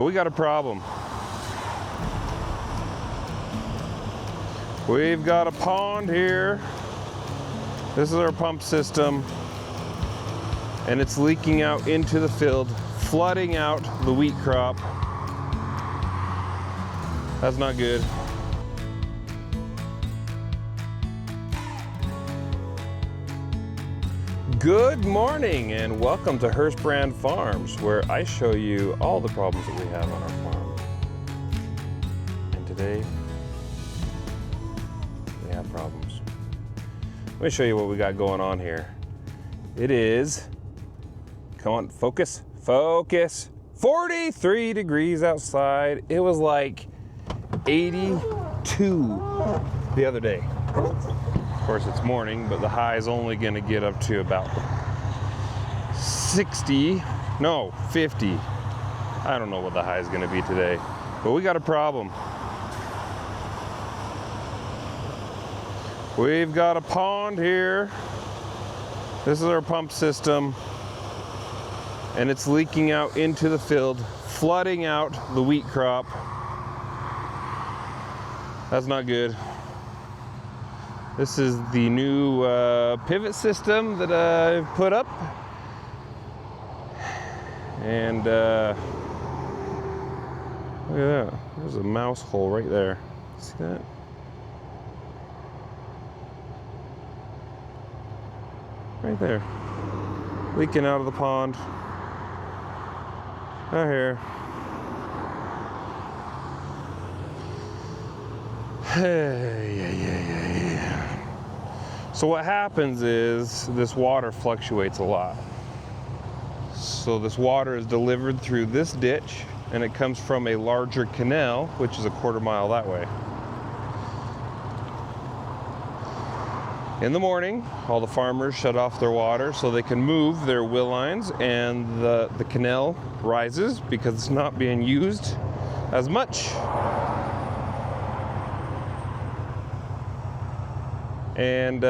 We got a problem. We've got a pond here. This is our pump system, and it's leaking out into the field, flooding out the wheat crop. That's not good. Good morning and welcome to Hurst Brand Farms, where I show you all the problems that we have on our farm. And today, we have problems. Let me show you what we got going on here. It is, come on, focus, 43 degrees outside. It was like 82 the other day. Of course, it's morning, but the high is only going to get up to about 50. I don't know what the high is going to be today, but we got a problem. We've got a pond here. This is our pump system, and it's leaking out into the field, flooding out the wheat crop. That's not good. This is the new pivot system that I've put up. And look at that. There's a mouse hole right there. See that? Right there. Leaking out of the pond. Out here. So what happens is this water fluctuates a lot. So this water is delivered through this ditch, and it comes from a larger canal, which is a quarter mile that way. In the morning, all the farmers shut off their water so they can move their will lines, and the canal rises because it's not being used as much. And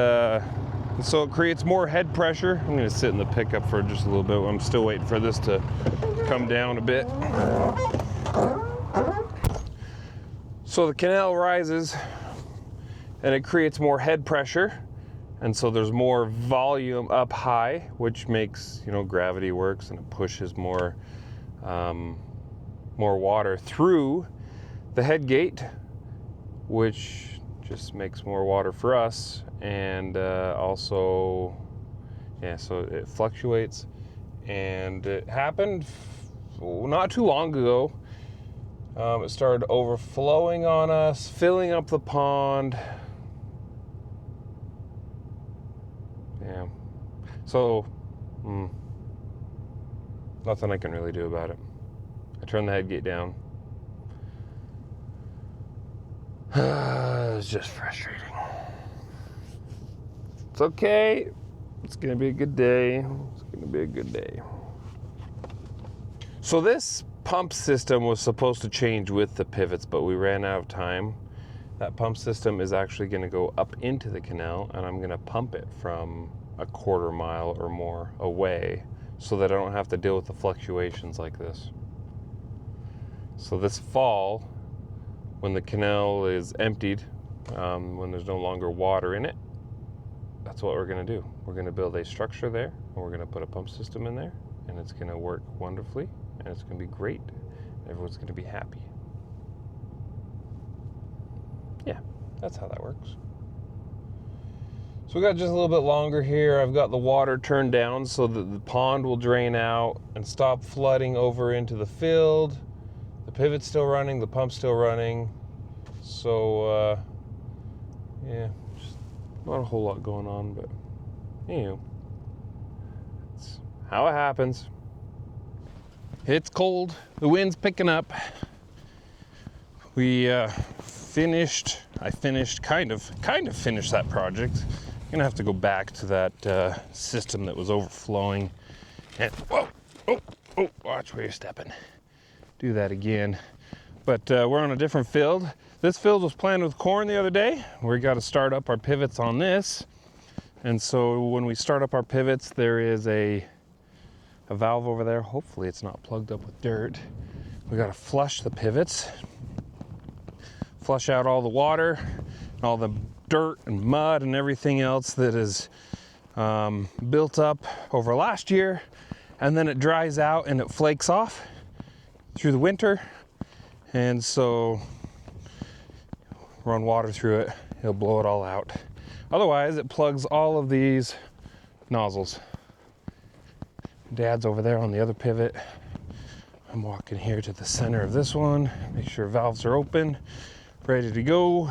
so it creates more head pressure. I'm going to sit in the pickup for just a little bit. I'm still waiting for this to come down a bit. So the canal rises and it creates more head pressure, and so there's more volume up high, which makes, gravity works, and it pushes more water through the head gate, which just makes more water for us. And so it fluctuates, and it happened not too long ago. It started overflowing on us, filling up the pond. Yeah, so nothing I can really do about it. I turned the head gate down. It's just frustrating. It's okay. It's gonna be a good day. It's gonna be a good day. So this pump system was supposed to change with the pivots, but we ran out of time. That pump system is actually gonna go up into the canal, and I'm gonna pump it from a quarter mile or more away so that I don't have to deal with the fluctuations like this. So this fall, when the canal is emptied, when there's no longer water in it, that's what we're going to do. We're going to build a structure there, and we're going to put a pump system in there, and it's going to work wonderfully, and it's going to be great. Everyone's going to be happy. Yeah, that's how that works. So we got just a little bit longer here. I've got the water turned down so that the pond will drain out and stop flooding over into the field. The pivot's still running, the pump's still running. So, yeah, just not a whole lot going on, but, it's how it happens. It's cold, the wind's picking up. I kind of finished that project. I'm gonna have to go back to that system that was overflowing. And, whoa, oh, watch where you're stepping. Do that again. But we're on a different field. This field was planted with corn the other day. We got to start up our pivots on this. And so when we start up our pivots, there is a valve over there. Hopefully it's not plugged up with dirt. We got to flush the pivots, flush out all the water, all the dirt and mud and everything else that is built up over last year, and then it dries out and it flakes off through the winter, and so run water through it, it'll blow it all out. Otherwise, it plugs all of these nozzles. Dad's over there on the other pivot. I'm walking here to the center of this one, make sure valves are open, ready to go.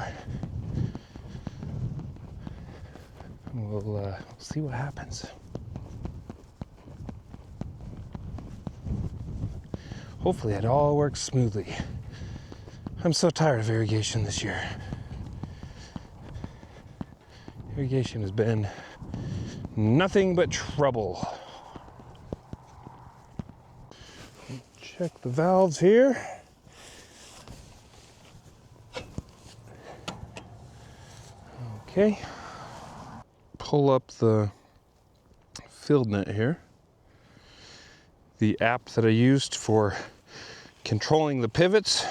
We'll see what happens. Hopefully it all works smoothly. I'm so tired of irrigation this year. Irrigation has been nothing but trouble. Check the valves here. Okay. Pull up the field net here. The app that I used for controlling the pivots.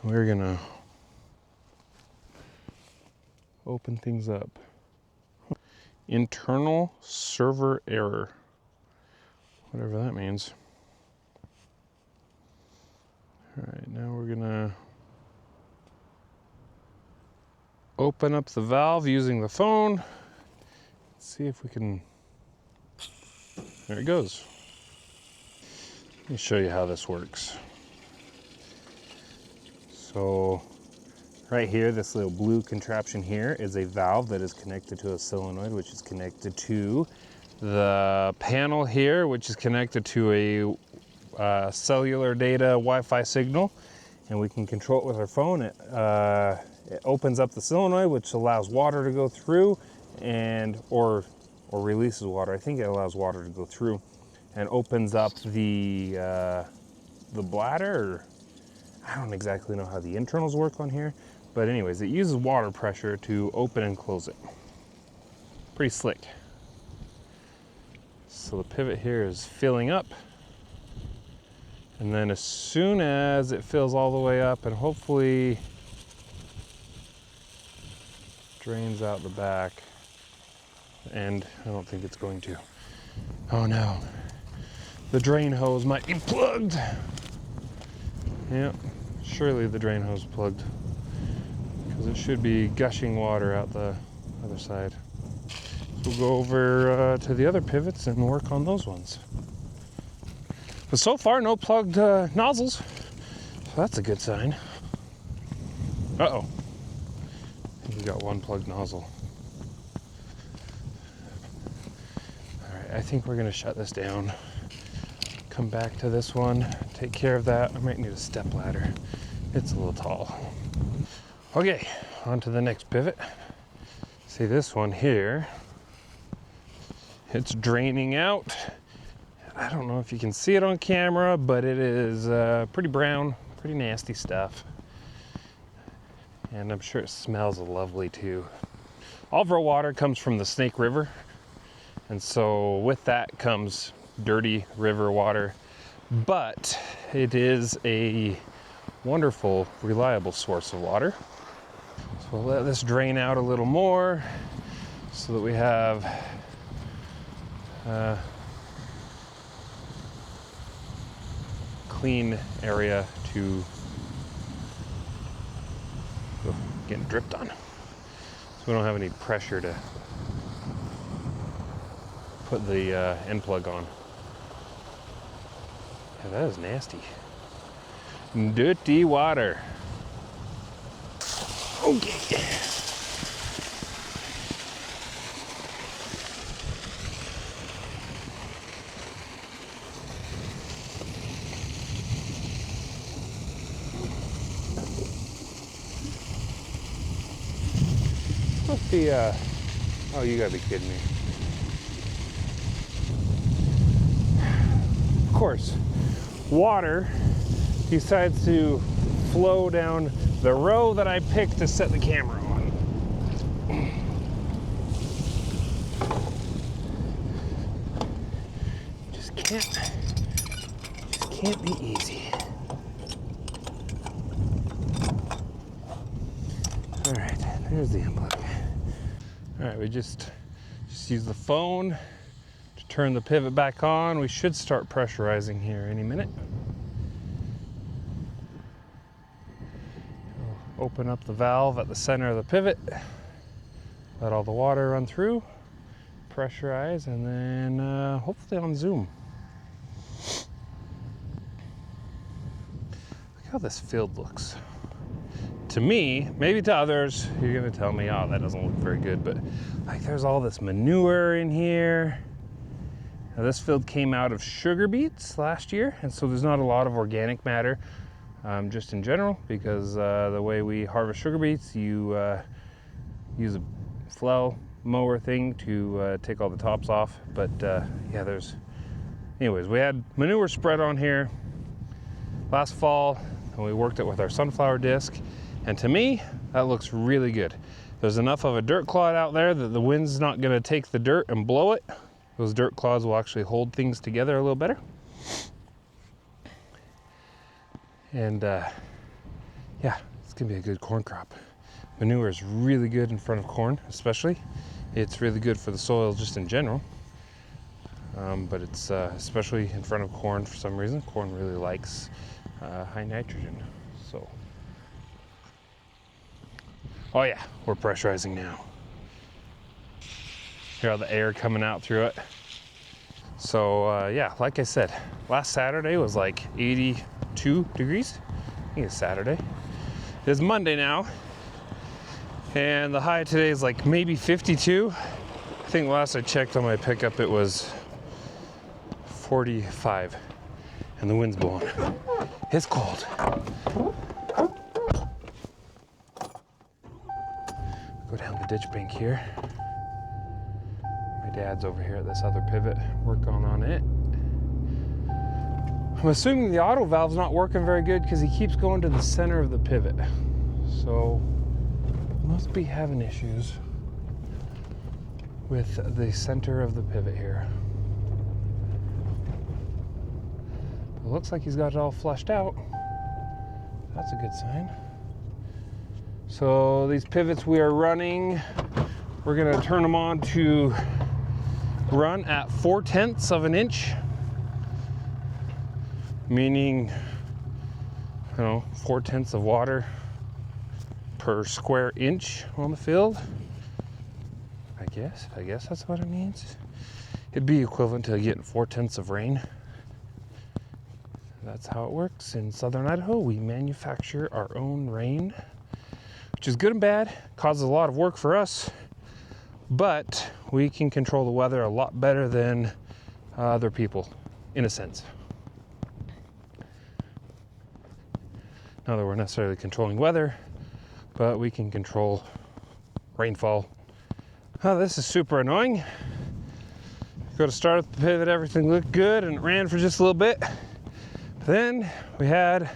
We're gonna open things up. Internal server error. Whatever that means. All right, now we're gonna open up the valve using the phone. Let's see if we can, there it goes. Let me show you how this works. So right here, this little blue contraption here is a valve that is connected to a solenoid, which is connected to the panel here, which is connected to a cellular data Wi-Fi signal, and we can control it with our phone. It opens up the solenoid, which allows water to go through, and or releases water. I think it allows water to go through, and opens up the bladder. I don't exactly know how the internals work on here, but anyways, it uses water pressure to open and close it. Pretty slick. So the pivot here is filling up, and then as soon as it fills all the way up and hopefully drains out the back, and I don't think it's going to. Oh no, the drain hose might be plugged. Yep, surely the drain hose is plugged, because it should be gushing water out the other side. So we'll go over to the other pivots and work on those ones. But so far, no plugged nozzles, so that's a good sign. Uh-oh, I think we got one plugged nozzle. All right, I think we're gonna shut this down. Come back to this one, take care of that. I might need a step ladder. It's a little tall. Okay, on to the next pivot. See this one here, it's draining out. I don't know if you can see it on camera, but it is pretty brown, pretty nasty stuff. And I'm sure it smells lovely too. All of our water comes from the Snake River, and so with that comes dirty river water, but it is a wonderful, reliable source of water. So we'll let this drain out a little more so that we have clean area to get dripped on. So we don't have any pressure to put the end plug on. Yeah, that is nasty. Dirty water. Okay. Must be, oh, you gotta be kidding me. Of course, water decides to flow down the row that I picked to set the camera on. Just can't be easy. All right, there's the unplug. All right, we just use the phone to turn the pivot back on. We should start pressurizing here any minute. We'll open up the valve at the center of the pivot, let all the water run through, pressurize, and then hopefully on zoom. Look how this field looks. To me, maybe to others, you're gonna tell me, oh, that doesn't look very good, but like there's all this manure in here. Now, this field came out of sugar beets last year, and so there's not a lot of organic matter just in general, because the way we harvest sugar beets, you use a flail mower thing to take all the tops off. But yeah, anyways, we had manure spread on here last fall, and we worked it with our sunflower disc. And to me, that looks really good. There's enough of a dirt clod out there that the wind's not gonna take the dirt and blow it. Those dirt clods will actually hold things together a little better. And yeah, it's gonna be a good corn crop. Manure is really good in front of corn, especially. It's really good for the soil just in general. But it's especially in front of corn for some reason. Corn really likes high nitrogen, so. Oh yeah, we're pressurizing now. Hear all the air coming out through it. So yeah, like I said, last Saturday was like 82 degrees. I think it's Saturday. It's Monday now, and the high today is like maybe 52. I think last I checked on my pickup it was 45, and the wind's blowing. It's cold. Go down the ditch bank here. My dad's over here at this other pivot, working on it. I'm assuming the auto valve's not working very good because he keeps going to the center of the pivot. So, must be having issues with the center of the pivot here. It looks like he's got it all flushed out. That's a good sign. So these pivots we are running, we're gonna turn them on to run at 4/10 of an inch, meaning, 4/10 of water per square inch on the field. I guess that's what it means. It'd be equivalent to getting 4/10 of rain. That's how it works in southern Idaho. We manufacture our own rain, which is good and bad, causes a lot of work for us, but we can control the weather a lot better than other people, in a sense. Not that we're necessarily controlling weather, but we can control rainfall. Oh, this is super annoying. Go to start up the pivot, everything looked good, and it ran for just a little bit. But then we had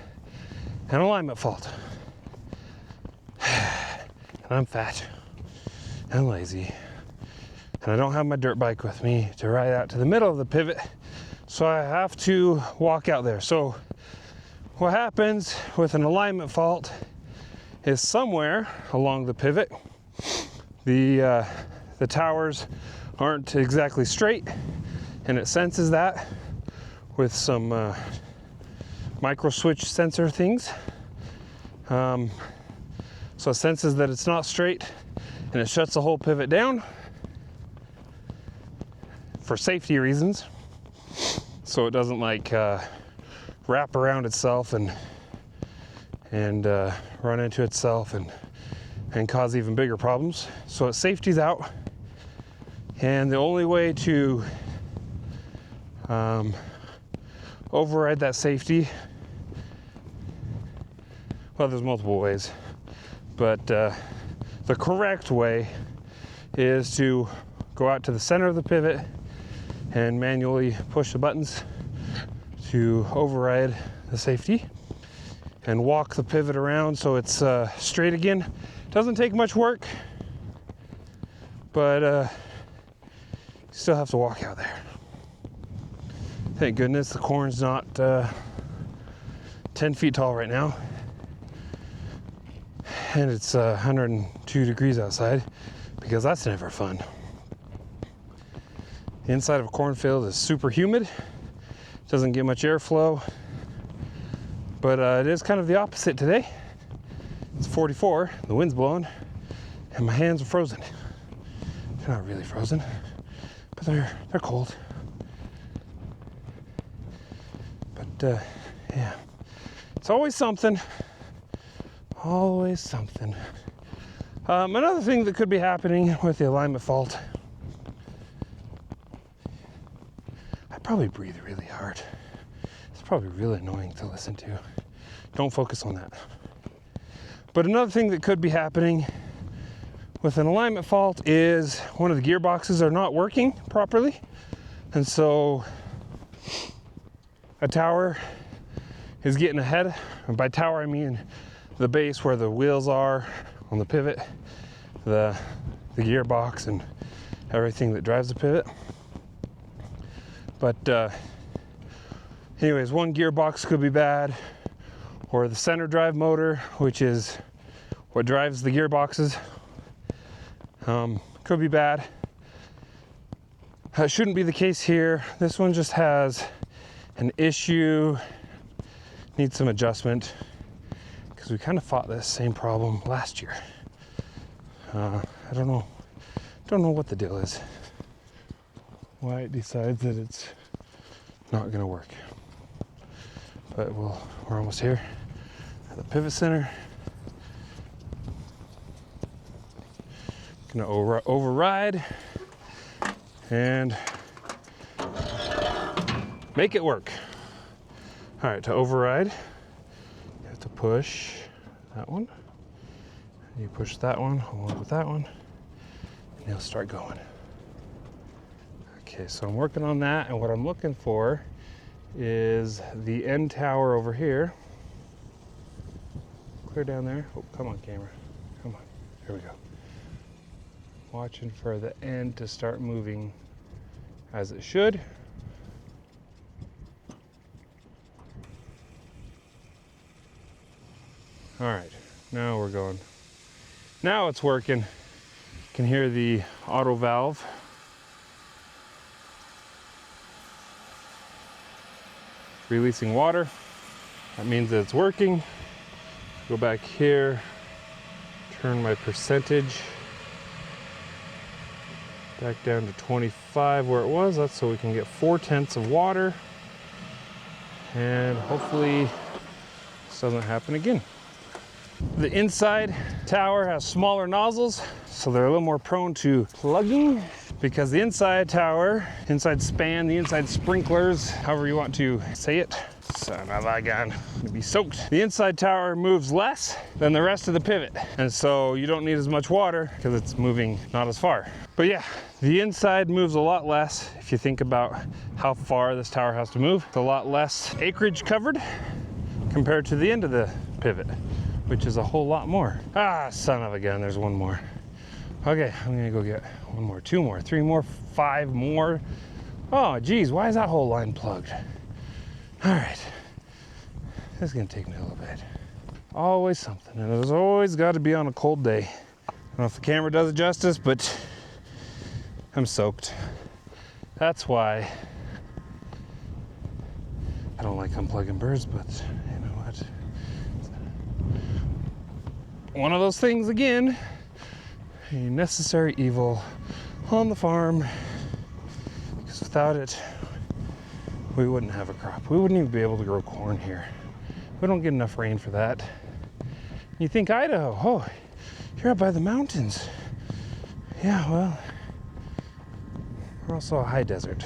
an alignment fault. And I'm fat and lazy, and I don't have my dirt bike with me to ride out to the middle of the pivot, so I have to walk out there. So what happens with an alignment fault is somewhere along the pivot, the towers aren't exactly straight, and it senses that with some micro switch sensor things. So it senses that it's not straight, and it shuts the whole pivot down for safety reasons, so it doesn't like wrap around itself and run into itself and cause even bigger problems. So its safety's out, and the only way to override that safety, well, there's multiple ways. But the correct way is to go out to the center of the pivot and manually push the buttons to override the safety and walk the pivot around so it's straight again. Doesn't take much work, but you still have to walk out there. Thank goodness the corn's not 10 feet tall right now. And it's 102 degrees outside because that's never fun. The inside of a cornfield is super humid. Doesn't get much airflow. But it is kind of the opposite today. It's 44, the wind's blowing, and my hands are frozen. They're not really frozen, but they're cold. But yeah, it's always something. Always something. Another thing that could be happening with the alignment fault, I probably breathe really hard. It's probably really annoying to listen to. Don't focus on that. But another thing that could be happening with an alignment fault is one of the gearboxes are not working properly. And so a tower is getting ahead. And by tower, I mean the base where the wheels are on the pivot, the gearbox and everything that drives the pivot. But anyways, one gearbox could be bad, or the center drive motor, which is what drives the gearboxes, could be bad. That shouldn't be the case here. This one just has an issue, needs some adjustment, because we kind of fought this same problem last year. I don't know what the deal is, why it decides that it's not gonna work. But we're almost here at the pivot center. Gonna override and make it work. All right, to override, you have to push that one. You push that one along with that one, and you'll start going. Okay, so I'm working on that, and what I'm looking for is the end tower over here. Clear down there. Oh, come on, camera. Come on. Here we go. Watching for the end to start moving as it should. All right, now we're going. Now it's working. You can hear the auto valve. Releasing water. That means that it's working. Go back here, turn my percentage back down to 25 where it was. That's so we can get 4/10 of water. And hopefully this doesn't happen again. The inside tower has smaller nozzles, so they're a little more prone to plugging, because the inside tower, inside span, the inside sprinklers, however you want to say it, son of a gun, gonna be soaked. The inside tower moves less than the rest of the pivot, and so you don't need as much water because it's moving not as far. But yeah, the inside moves a lot less if you think about how far this tower has to move. It's a lot less acreage covered compared to the end of the pivot, which is a whole lot more. Ah, son of a gun, there's one more. Okay, I'm gonna go get one more, 2 more, 3 more, 5 more. Oh, geez, why is that whole line plugged? All right, this is gonna take me a little bit. Always something, and there's always gotta be on a cold day. I don't know if the camera does it justice, but I'm soaked. That's why I don't like unplugging birds, but you know what? One of those things again, a necessary evil on the farm, because without it, we wouldn't have a crop. We wouldn't even be able to grow corn here. We don't get enough rain for that. You think Idaho, oh, you're up by the mountains. Yeah, well, we're also a high desert.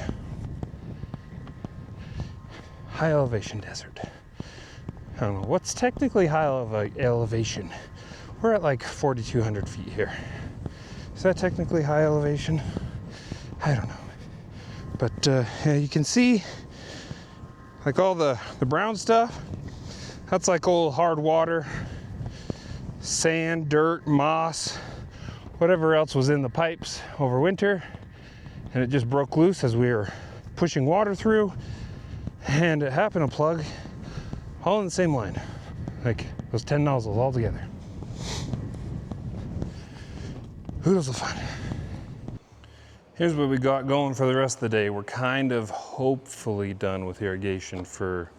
High elevation desert. I don't know, what's technically high elevation? We're at like 4,200 feet here. Is that technically high elevation? I don't know. But yeah, you can see like all the brown stuff, that's like old hard water, sand, dirt, moss, whatever else was in the pipes over winter, and it just broke loose as we were pushing water through, and it happened to plug all in the same line. Like those 10 nozzles all together. Oodles of fun. Here's what we got going for the rest of the day. We're kind of hopefully done with irrigation for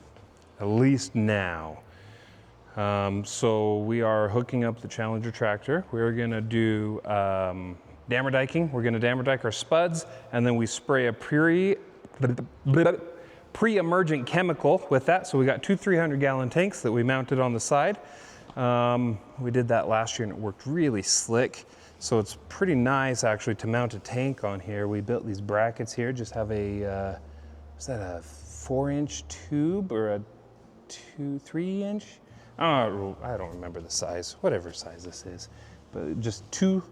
at least now. So we are hooking up the Challenger tractor. We're gonna do dammer diking. We're gonna dammer dike our spuds, and then we spray a pre-emergent chemical with that. So we got two 300-gallon tanks that we mounted on the side. We did that last year and it worked really slick. So it's pretty nice actually to mount a tank on here. We built these brackets here, just have a, is that a 4-inch tube or a 3-inch? Oh, I don't remember the size, whatever size this is. But just two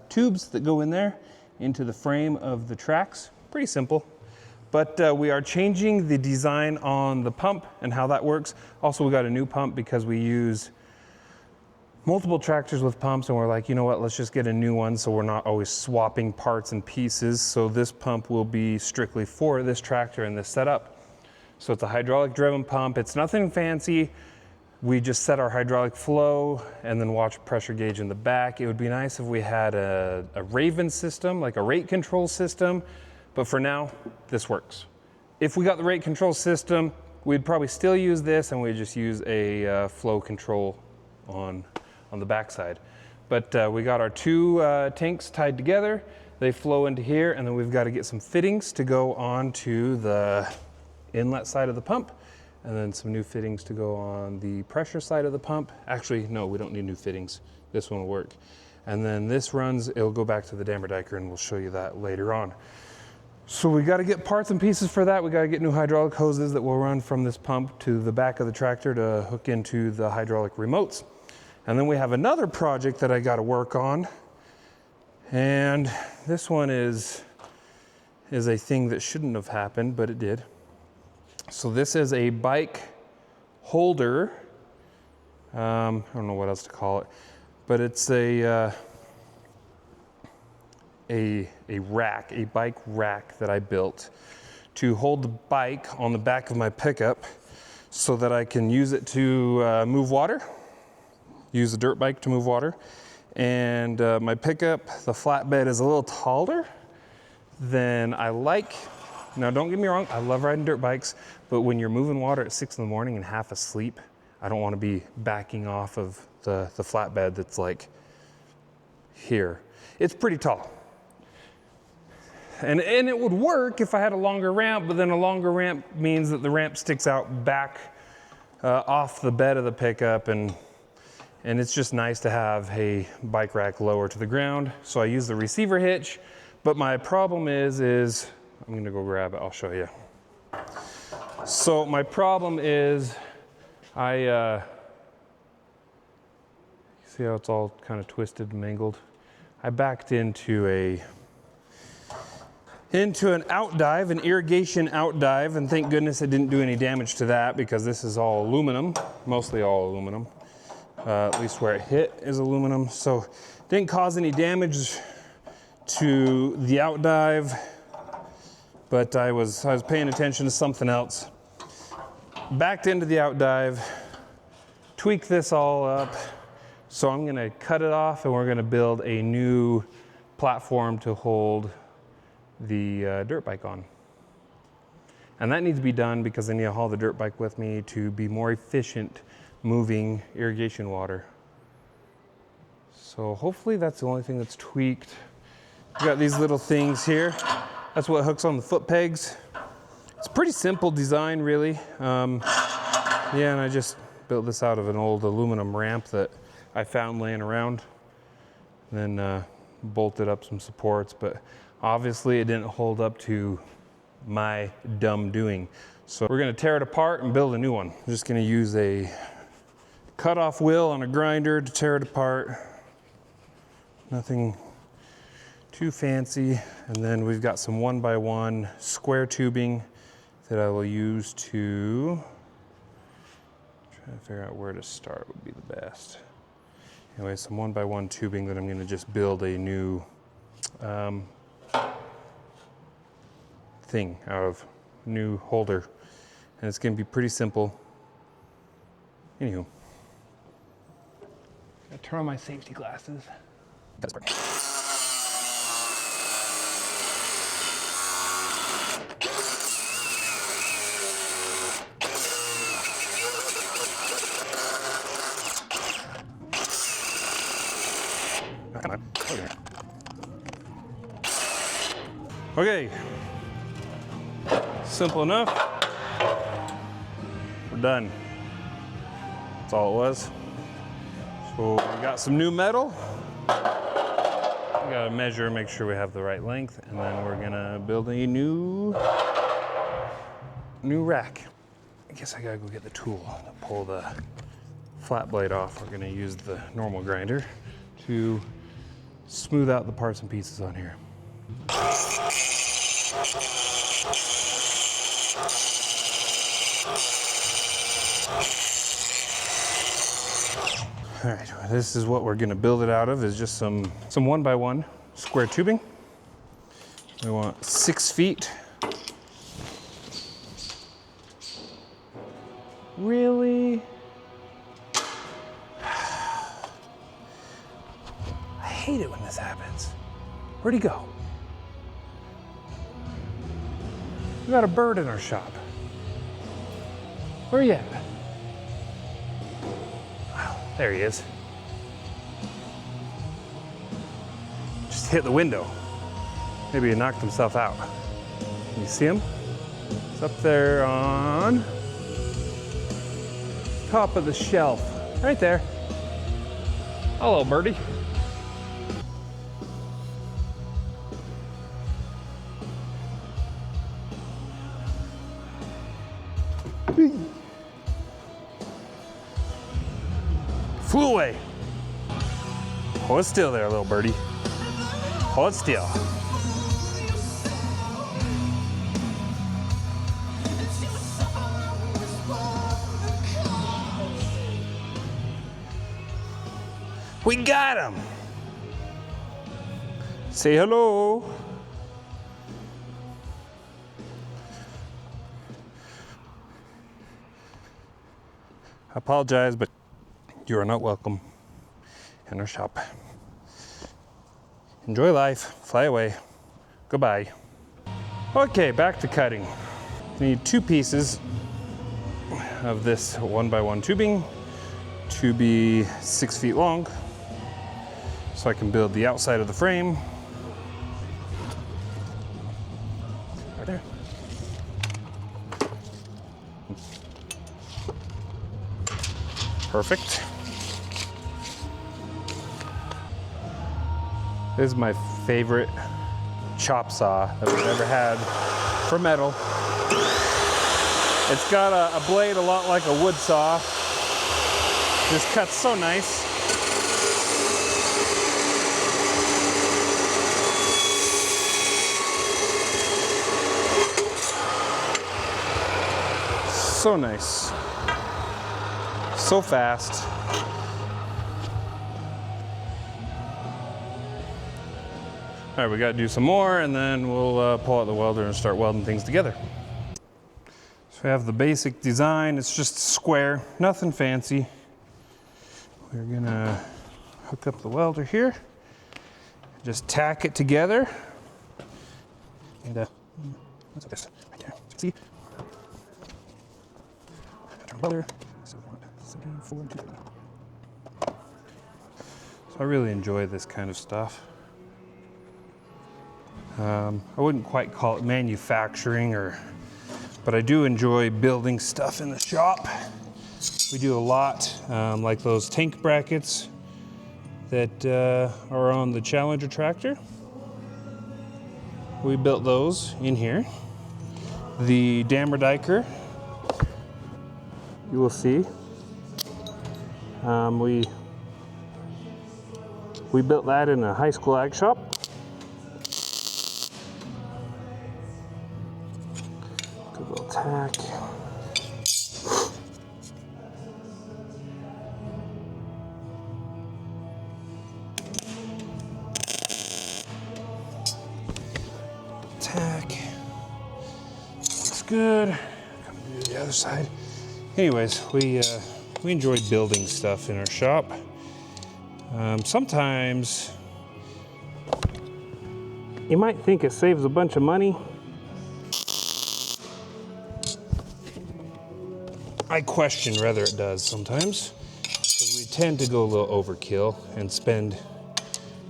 tubes that go in there into the frame of the tracks. Pretty simple. But we are changing the design on the pump and how that works. Also, we got a new pump because we use multiple tractors with pumps, and we're like, you know what, let's just get a new one so we're not always swapping parts and pieces. So this pump will be strictly for this tractor and this setup. So it's a hydraulic driven pump. It's nothing fancy. We just set our hydraulic flow and then watch pressure gauge in the back. It would be nice if we had a Raven system, like a rate control system, but for now, this works. If we got the rate control system, we'd probably still use this and we'd just use a flow control on the backside. But we got our two tanks tied together. They flow into here, and then we've got to get some fittings to go onto the inlet side of the pump, and then some new fittings to go on the pressure side of the pump. Actually, no, we don't need new fittings. This one will work. And then this runs, it'll go back to the dammer diker, and we'll show you that later on. So we got to get parts and pieces for that. We got to get new hydraulic hoses that will run from this pump to the back of the tractor to hook into the hydraulic remotes. And then we have another project that I got to work on. And this one is a thing that shouldn't have happened, but it did. So this is a bike holder. I don't know what else to call it, but it's a rack, a bike rack that I built to hold the bike on the back of my pickup so that I can use it to move water. Use a dirt bike to move water. And my pickup, the flatbed, is a little taller than I like. Now don't get me wrong, I love riding dirt bikes, but when you're moving water at 6 in the morning and half asleep, I don't want to be backing off of the flatbed that's like here. It's pretty tall. And it would work if I had a longer ramp, but then a longer ramp means that the ramp sticks out back off the bed of the pickup, and it's just nice to have a bike rack lower to the ground. So I use the receiver hitch, but my problem is I'm gonna go grab it, I'll show you. So my problem is see how it's all kind of twisted and mangled? I backed into an outdive, an irrigation outdive, and thank goodness it didn't do any damage to that because this is all aluminum, mostly all aluminum. At least where it hit is aluminum. So didn't cause any damage to the outdive, but I was paying attention to something else. Backed into the outdive, tweaked this all up. So I'm gonna cut it off and we're gonna build a new platform to hold the dirt bike on. And that needs to be done because I need to haul the dirt bike with me to be more efficient moving irrigation water. So hopefully that's the only thing that's tweaked. We got these little things here. That's what hooks on the foot pegs. It's a pretty simple design, really. Yeah, and I just built this out of an old aluminum ramp that I found laying around. Then bolted up some supports, but obviously it didn't hold up to my dumb doing. So we're gonna tear it apart and build a new one. I'm just gonna use a cut-off wheel on a grinder to tear it apart. Nothing too fancy. And then we've got some 1x1 square tubing that I will use to try to figure out where to start would be the best. Anyway, some 1x1 tubing that I'm gonna just build a new thing out of, new holder. And it's gonna be pretty simple. Anywho. Gotta turn on my safety glasses. That's right. Come on. Okay. Simple enough. We're done. That's all it was. So we got some new metal. We gotta measure, make sure we have the right length, and then we're gonna build a new rack. I guess I gotta go get the tool to pull the flat blade off. We're gonna use the normal grinder to smooth out the parts and pieces on here. All right, this is what we're gonna build it out of, is just some 1x1 square tubing. We want 6 feet. Really? I hate it when this happens. Where'd he go? We got a bird in our shop. Where are you at? There he is. Just hit the window. Maybe he knocked himself out. Can you see him? It's up there on top of the shelf. Right there. Hello, birdie. Flew away. Hold still there, little birdie. Hold still. We got him. Say hello. I apologize, but you are not welcome in our shop. Enjoy life, fly away, goodbye. Okay, back to cutting. We need 2 pieces of this 1x1 tubing to be 6 feet long, so I can build the outside of the frame. Right there. Perfect. This is my favorite chop saw that we've ever had for metal. It's got a blade a lot like a wood saw. Just cuts so nice. So nice. So fast. All right, we gotta do some more, and then we'll pull out the welder and start welding things together. So we have the basic design. It's just square, nothing fancy. We're gonna hook up the welder here, just tack it together. And what's this? Right there. See? Turn welder. So 4 and 2. So I really enjoy this kind of stuff. I wouldn't quite call it manufacturing, but I do enjoy building stuff in the shop. We do a lot, like those tank brackets that are on the Challenger tractor. We built those in here. The dammer diker, you will see. We built that in a high school ag shop. Good little tack. Tack. Looks good. Come to the other side. Anyways, we we enjoy building stuff in our shop. Sometimes you might think it saves a bunch of money. I question whether it does sometimes, because we tend to go a little overkill and spend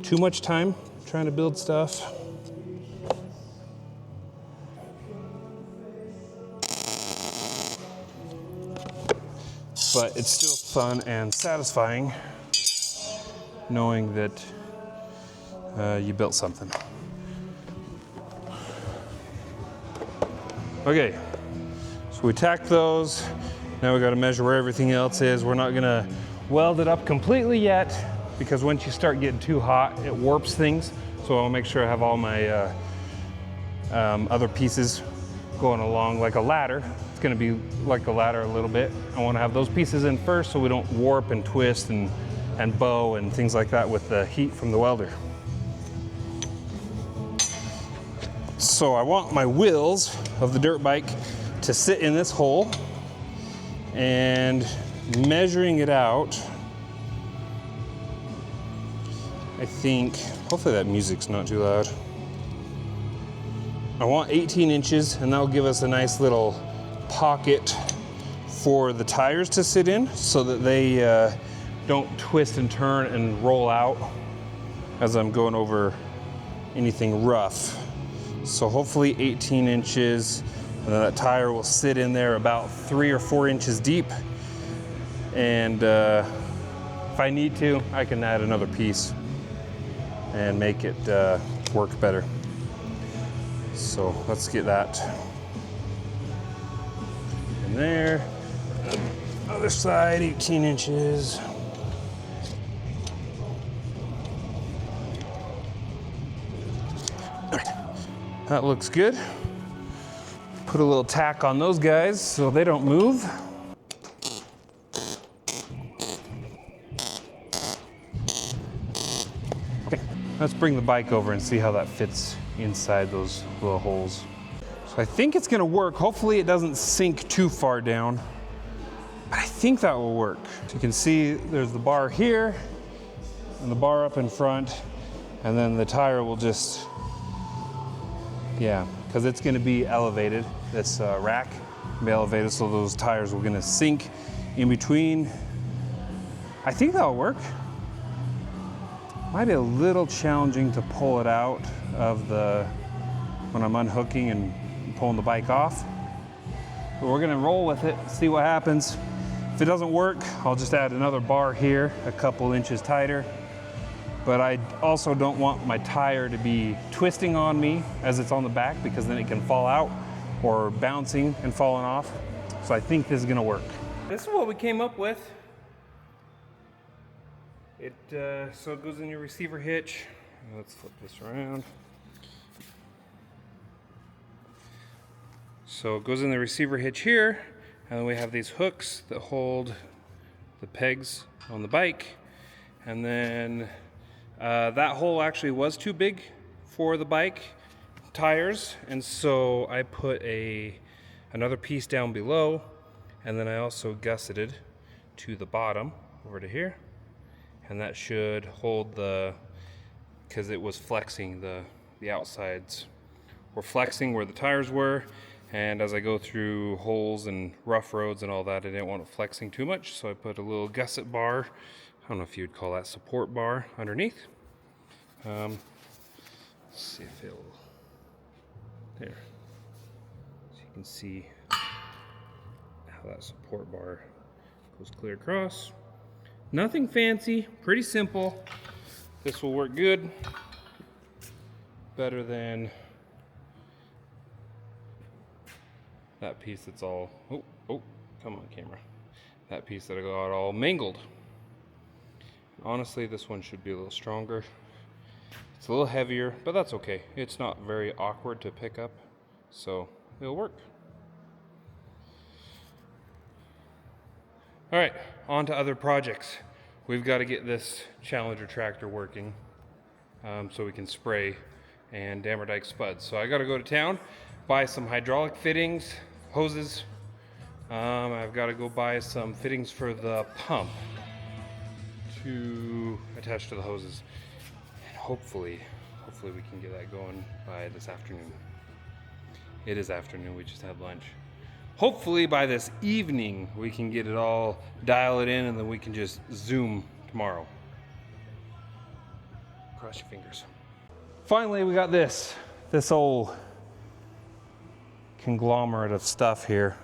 too much time trying to build stuff. But it's still fun and satisfying knowing that you built something. Okay, so we tacked those. Now we got to measure where everything else is. We're not gonna weld it up completely yet because once you start getting too hot, it warps things. So I'll make sure I have all my other pieces going along like a ladder. It's gonna be like a ladder a little bit. I wanna have those pieces in first so we don't warp and twist and bow and things like that with the heat from the welder. So I want my wheels of the dirt bike to sit in this hole, and measuring it out, I think, hopefully that music's not too loud. I want 18 inches, and that'll give us a nice little pocket for the tires to sit in so that they don't twist and turn and roll out as I'm going over anything rough. So hopefully 18 inches, and then that tire will sit in there about 3 or 4 inches deep. And if I need to, I can add another piece and make it work better. So let's get that in there. Other side, 18 inches. That looks good. Put a little tack on those guys so they don't move. Okay, let's bring the bike over and see how that fits inside those little holes. So I think it's gonna work. Hopefully it doesn't sink too far down, but I think that will work. So you can see there's the bar here and the bar up in front, and then the tire will just, yeah, because it's gonna be elevated. This rack will be elevated, so those tires are gonna sink in between. I think that'll work. Might be a little challenging to pull it out of when I'm unhooking and pulling the bike off. But we're gonna roll with it, see what happens. If it doesn't work, I'll just add another bar here, a couple inches tighter. But I also don't want my tire to be twisting on me as it's on the back, because then it can fall out, or bouncing and falling off. So I think this is gonna work. This is what we came up with. So it goes in your receiver hitch. Let's flip this around. So it goes in the receiver hitch here, and then we have these hooks that hold the pegs on the bike. And then that hole actually was too big for the bike tires, and so I put another piece down below, and then I also gusseted to the bottom over to here, and that should hold because it was flexing, the outsides were flexing where the tires were, and as I go through holes and rough roads and all that, I didn't want it flexing too much, so I put a little gusset bar, I don't know if you'd call that support bar, underneath. Let's see if it'll, there. So you can see how that support bar goes clear across. Nothing fancy, pretty simple. This will work good. Better than that piece that's all, oh, come on camera. That piece that I got all mangled. Honestly, this one should be a little stronger. It's a little heavier, but that's okay. It's not very awkward to pick up, so it'll work. All right, on to other projects. We've got to get this Challenger tractor working so we can spray and Dammerdike spuds. So I got to go to town, buy some hydraulic fittings, hoses, I've got to go buy some fittings for the pump to attach to the hoses. And hopefully we can get that going by this afternoon. It is afternoon, we just had lunch. Hopefully by this evening we can get it all, dial it in, and then we can just zoom tomorrow. Cross your fingers. Finally, we got this old conglomerate of stuff here.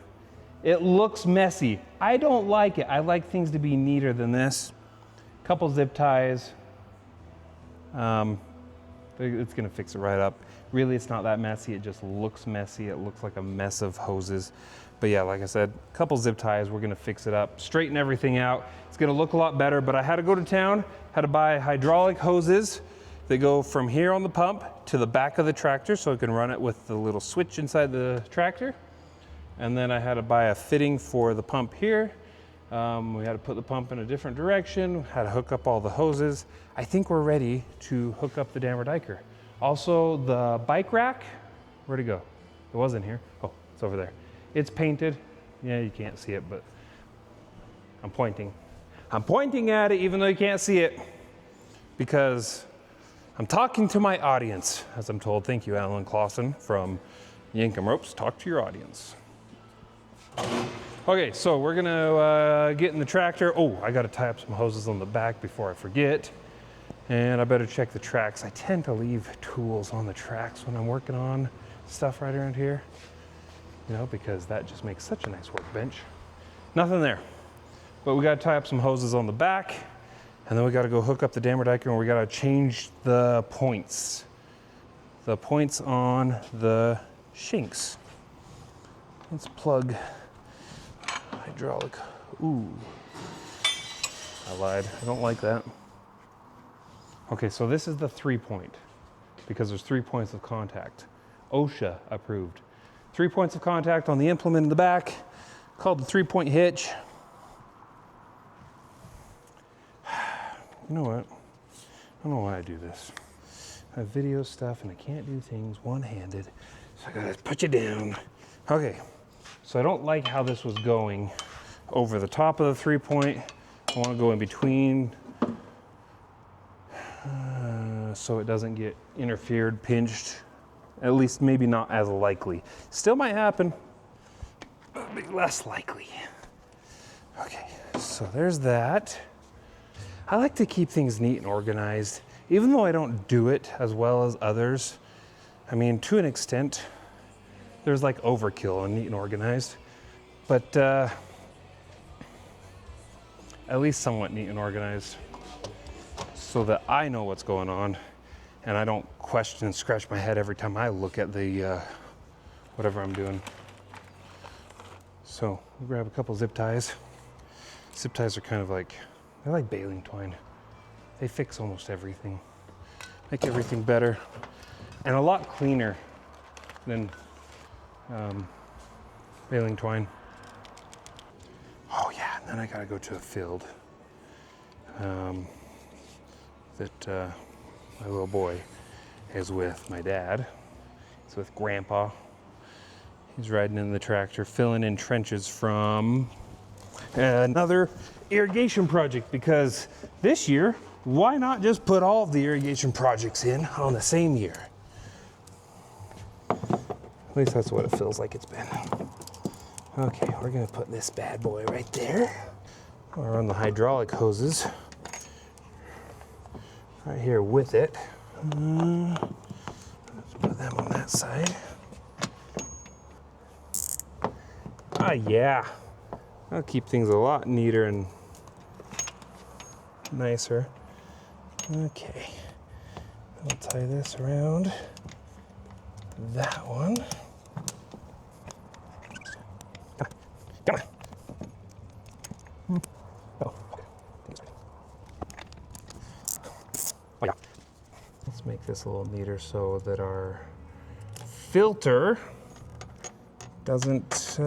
It looks messy. I don't like it. I like things to be neater than this. Couple zip ties. It's gonna fix it right up. Really, it's not that messy. It just looks messy. It looks like a mess of hoses. But yeah, like I said, a couple zip ties, we're gonna fix it up, straighten everything out. It's gonna look a lot better, but I had to go to town, had to buy hydraulic hoses that go from here on the pump to the back of the tractor so I can run it with the little switch inside the tractor. And then I had to buy a fitting for the pump here. We had to put the pump in a different direction, had to hook up all the hoses. I think we're ready to hook up the dammer diker. Also the bike rack, where'd it go? It wasn't here. Oh, it's over there. It's painted. Yeah, you can't see it, but I'm pointing. I'm pointing at it even though you can't see it because I'm talking to my audience, as I'm told. Thank you, Alan Clausen from Yankum Ropes. Talk to your audience. Okay, so we're gonna get in the tractor. Oh, I gotta tie up some hoses on the back before I forget. And I better check the tracks. I tend to leave tools on the tracks when I'm working on stuff right around here, you know, because that just makes such a nice workbench. Nothing there, but we gotta tie up some hoses on the back, and then we gotta go hook up the dammer diker, and we gotta change the points. The points on the shinks. Let's plug hydraulic. Ooh, I lied. I don't like that. Okay, so this is the 3-point because there's 3 points of contact. OSHA approved. 3 points of contact on the implement in the back, called the 3-point hitch. You know what? I don't know why I do this. I have video stuff and I can't do things one-handed, so I gotta put you down. Okay, so I don't like how this was going over the top of the 3-point. I wanna go in between so it doesn't get interfered, pinched, at least maybe not as likely. Still might happen, but be less likely. Okay, so there's that. I like to keep things neat and organized, even though I don't do it as well as others. I mean, to an extent, there's like overkill on neat and organized, but at least somewhat neat and organized so that I know what's going on and I don't question and scratch my head every time I look at the whatever I'm doing. So we'll grab a couple zip ties. Zip ties are kind of like, they're like baling twine. They fix almost everything, make everything better and a lot cleaner than baling twine. Oh yeah, and then I gotta go to a field that my little boy is with my dad. He's with Grandpa. He's riding in the tractor, filling in trenches from another irrigation project, because this year, why not just put all of the irrigation projects in on the same year? At least that's what it feels like it's been. Okay, we're gonna put this bad boy right there. We'll run the hydraulic hoses right here with it. Let's put them on that side. Ah, yeah. That'll keep things a lot neater and nicer. Okay. I'll tie this around that one. Come on. Oh, okay. Oh, yeah. Let's make this a little neater so that our filter doesn't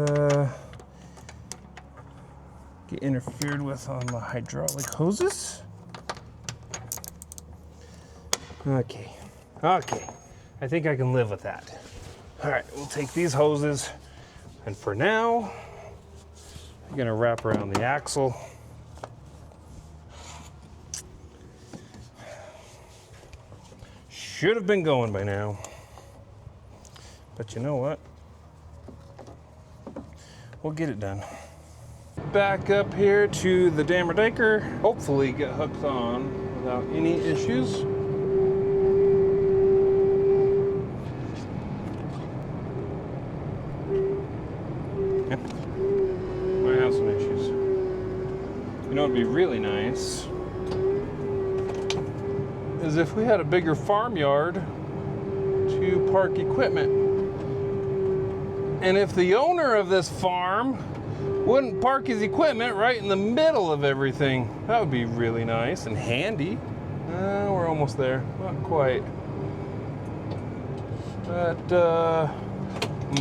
get interfered with on the hydraulic hoses. Okay. I think I can live with that. All right, we'll take these hoses, and for now, You're gonna wrap around the axle. Should have been going by now. But you know what? We'll get it done. Back up here to the dammer diker. Hopefully get hooked on without any issues. Yeah. Might have some issues. You know, it'd be really nice is if we had a bigger farmyard to park equipment. And if the owner of this farm wouldn't park his equipment right in the middle of everything, that would be really nice and handy. We're almost there, not quite. But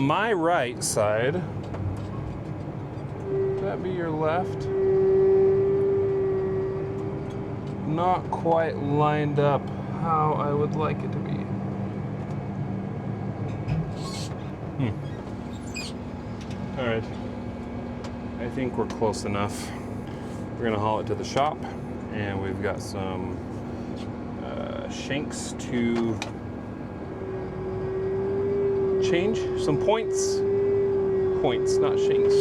my right side, would that be your left? Not quite lined up how I would like it to be. All right, I think we're close enough. We're gonna haul it to the shop, and we've got some shanks to change, some points, not shanks.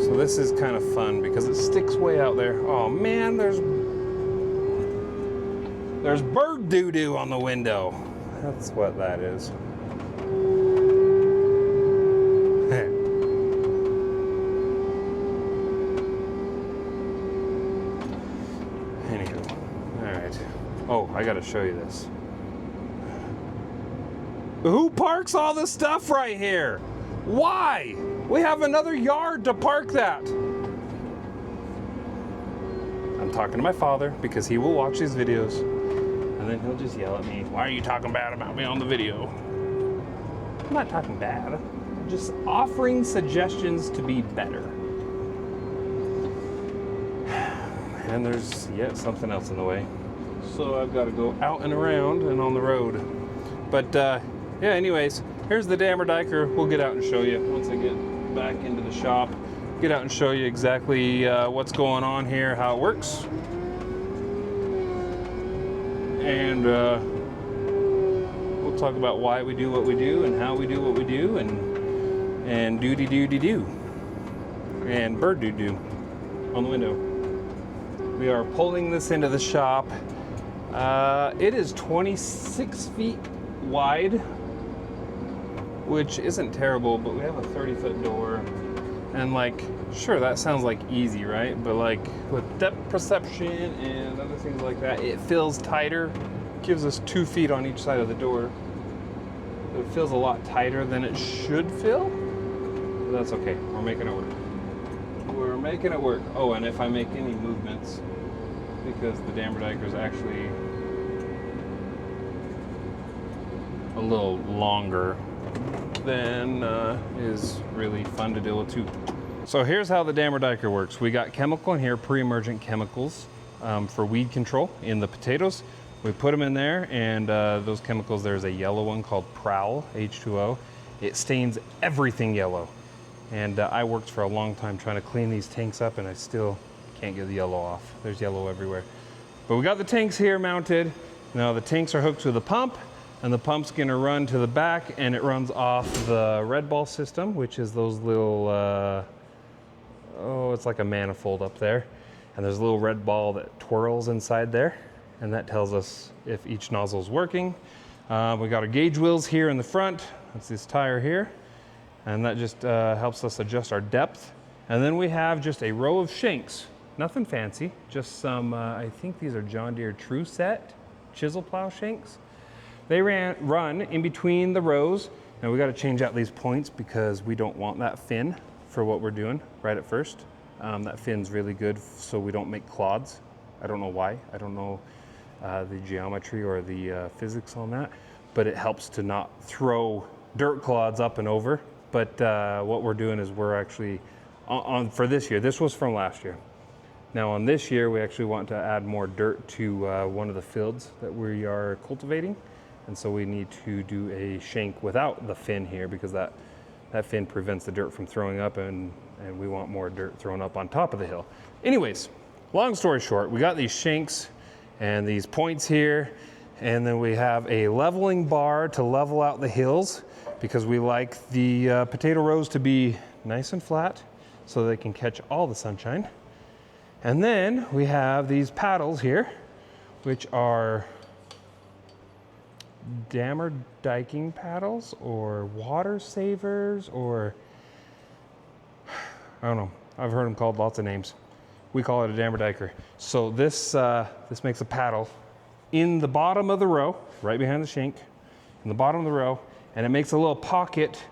So this is kind of fun because it sticks way out there. Oh man, there's bird doo-doo on the window. That's what that is. Anywho, all right. Oh, I gotta show you this. Who parks all this stuff right here? Why? We have another yard to park that. I'm talking to my father because he will watch these videos and then he'll just yell at me, why are you talking bad about me on the video? I'm not talking bad. I'm just offering suggestions to be better. And there's yet something else in the way. So I've got to go out and around and on the road. But yeah, anyways, here's the dammer diker. We'll get out and show you once I get back into the shop. Get out and show you exactly what's going on here, how it works. And we'll talk about why we do what we do and how we do what we do and do. And bird doo-doo on the window. We are pulling this into the shop. It is 26 feet wide, which isn't terrible, but we have a 30-foot door. And like, sure, that sounds like easy, right? But like with depth perception and other things like that, it feels tighter. Gives us 2 feet on each side of the door. It feels a lot tighter than it should feel. But that's okay, we're making it work. We're making it work. Oh, and if I make any movements, because the dammer diker is actually a little longer than is really fun to deal with too. So here's how the dammer diker works. We got chemical in here, pre-emergent chemicals for weed control in the potatoes. We put them in there, and those chemicals, there's a yellow one called Prowl, H2O. It stains everything yellow. And I worked for a long time trying to clean these tanks up, and I still can't get the yellow off. There's yellow everywhere. But we got the tanks here mounted. Now the tanks are hooked to the pump, and the pump's gonna run to the back, and it runs off the red ball system, which is those little, it's like a manifold up there. And there's a little red ball that twirls inside there, and that tells us if each nozzle's working. We got our gauge wheels here in the front. That's this tire here. And that just helps us adjust our depth. And then we have just a row of shanks. Nothing fancy, just some, I think these are John Deere True Set chisel plow shanks. They run in between the rows. Now we got to change out these points because we don't want that fin for what we're doing right at first. That fin's really good so we don't make clods. I don't know why. I don't know the geometry or the physics on that, but it helps to not throw dirt clods up and over. But what we're doing is we're actually, for this year, this was from last year. Now on this year, we actually want to add more dirt to one of the fields that we are cultivating. And so we need to do a shank without the fin here because that That fin prevents the dirt from throwing up, and we want more dirt thrown up on top of the hill. Anyways, long story short, we got these shanks and these points here, and then we have a leveling bar to level out the hills because we like the potato rows to be nice and flat so they can catch all the sunshine. And then we have these paddles here, which are dammer diking paddles or water savers, or I don't know. I've heard them called lots of names. We call it a dammer diker. So this makes a paddle in the bottom of the row, right behind the shank, in the bottom of the row, and it makes a little pocket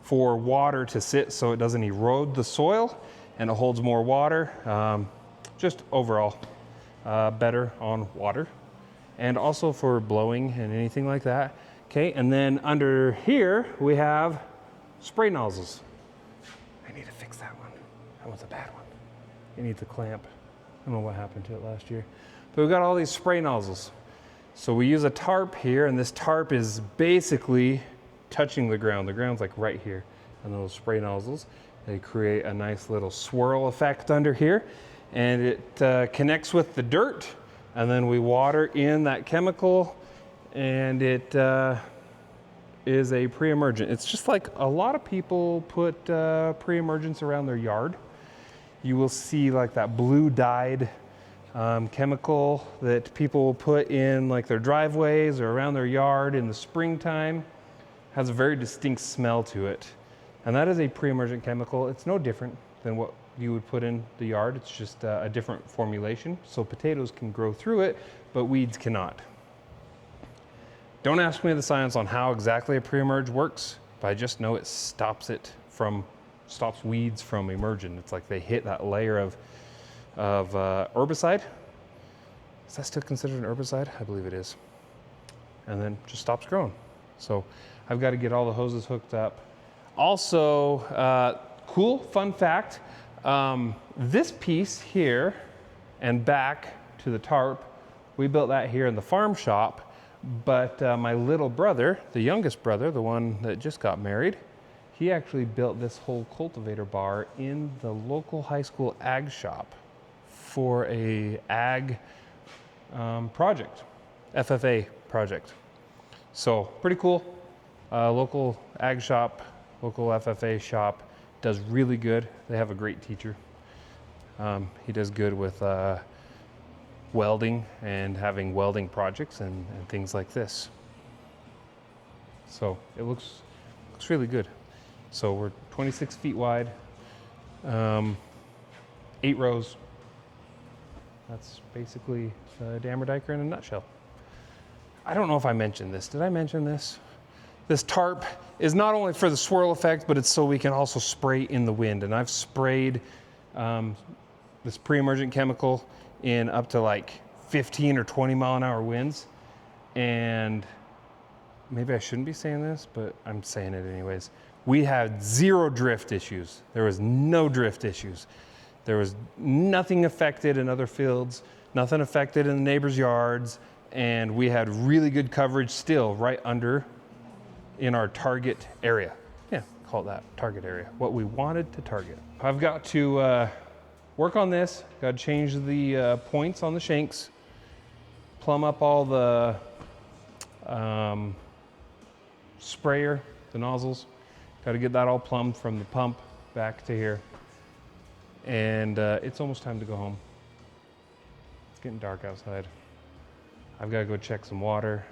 for water to sit so it doesn't erode the soil and it holds more water. Just overall better on water, and also for blowing and anything like that. Okay, and then under here we have spray nozzles. I need to fix that one. That one's a bad one. It needs a clamp. I don't know what happened to it last year. But we've got all these spray nozzles. So we use a tarp here, and this tarp is basically touching the ground. The ground's like right here. And those spray nozzles, they create a nice little swirl effect under here. And it connects with the dirt, and then we water in that chemical, and it is a pre-emergent. It's just like a lot of people put pre-emergents around their yard. You will see like that blue dyed chemical that people will put in like their driveways or around their yard in the springtime. Has a very distinct smell to it. And that is a pre-emergent chemical. It's no different than what you would put in the yard. It's just a different formulation. So potatoes can grow through it, but weeds cannot. Don't ask me the science on how exactly a pre-emerge works, but I just know it stops weeds from emerging. It's like they hit that layer of herbicide. Is that still considered an herbicide? I believe it is. And then just stops growing. So I've got to get all the hoses hooked up. Also, cool fun fact, this piece here and back to the tarp, we built that here in the farm shop, but my little brother, the youngest brother, the one that just got married, he actually built this whole cultivator bar in the local high school ag shop for a ag project, FFA project. So pretty cool. Local ag shop, local FFA shop does really good. They have a great teacher. He does good with welding and having welding projects and things like this. So it looks really good. So we're 26 feet wide, 8 rows. That's basically a dammer diker in a nutshell. I don't know if I mentioned this. Did I mention this? This tarp is not only for the swirl effect, but it's so we can also spray in the wind. And I've sprayed this pre-emergent chemical in up to like 15 or 20 mile an hour winds. And maybe I shouldn't be saying this, but I'm saying it anyways. We had 0 drift issues. There was no drift issues. There was nothing affected in other fields, nothing affected in the neighbors' yards, and we had really good coverage still right under in our target area. Yeah, call it that, target area, what we wanted to target. I've got to work on this, got to change the points on the shanks, plumb up all the sprayer, the nozzles. Got to get that all plumbed from the pump back to here. And it's almost time to go home. It's getting dark outside. I've got to go check some water,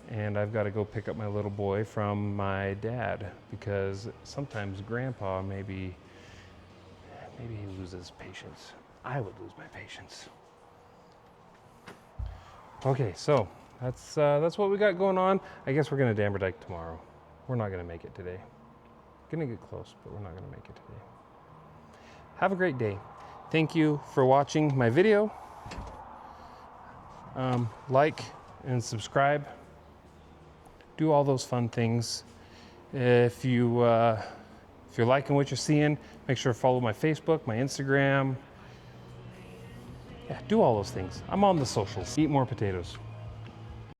and I've got to go pick up my little boy from my dad, because sometimes Grandpa maybe he loses patience. I would lose my patience. Okay, so that's what we got going on. I guess we're gonna dammer dike tomorrow. We're not gonna make it today. Gonna get close, but we're not gonna make it today. Have a great day. Thank you for watching my video. Like and subscribe. Do all those fun things. If you're liking what you're seeing, make sure to follow my Facebook, my Instagram. Yeah, do all those things. I'm on the socials. Eat more potatoes.